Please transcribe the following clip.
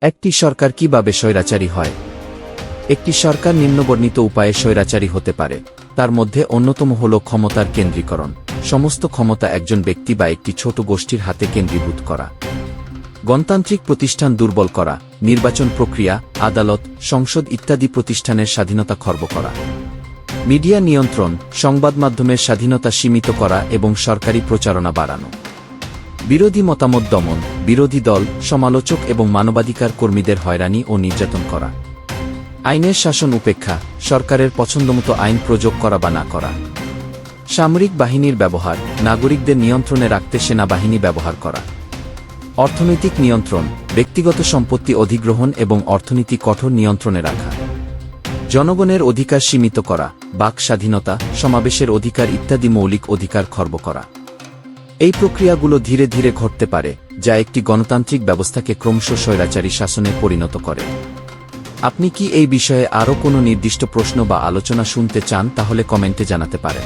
একটি সরকার কিভাবে স্বৈরাচারী হয়? একটি সরকার নিম্নবর্ণিত উপায়ে স্বৈরাচারী হতে পারে। তার মধ্যে অন্যতম হল ক্ষমতার কেন্দ্রীকরণ, সমস্ত ক্ষমতা একজন ব্যক্তি বা একটি ছোট গোষ্ঠীর হাতে কেন্দ্রীভূত করা। গণতান্ত্রিক প্রতিষ্ঠান দুর্বল করা, নির্বাচন প্রক্রিয়া, আদালত, সংসদ ইত্যাদি প্রতিষ্ঠানের স্বাধীনতা খর্ব করা। মিডিয়া নিয়ন্ত্রণ, সংবাদ মাধ্যমের স্বাধীনতা সীমিত করা এবং সরকারি প্রচারণা বাড়ানো। বিরোধী মতামত দমন, বিরোধী দল, সমালোচক এবং মানবাধিকার কর্মীদের হয়রানি ও নির্যাতন করা। আইনের শাসন উপেক্ষা, সরকারের পছন্দমতো আইন প্রয়োগ করা বা না করা। সামরিক বাহিনীর ব্যবহার, নাগরিকদের নিয়ন্ত্রণে রাখতে সেনাবাহিনী ব্যবহার করা। অর্থনৈতিক নিয়ন্ত্রণ, ব্যক্তিগত সম্পত্তি অধিগ্রহণ এবং অর্থনীতি কঠোর নিয়ন্ত্রণে রাখা। জনগণের অধিকার সীমিত করা, বাক স্বাধীনতা, সমাবেশের অধিকার ইত্যাদি মৌলিক অধিকার খর্ব করা। এই প্রক্রিয়াগুলো ধীরে ধীরে ঘটতে পারে, যা একটি গণতান্ত্রিক ব্যবস্থাকে ক্রমশ স্বৈরাচারী শাসনে পরিণত করে। আপনি কি এই বিষয়ে আরও কোনো নির্দিষ্ট প্রশ্ন বা আলোচনা শুনতে চান? তাহলে কমেন্টে জানাতে পারেন।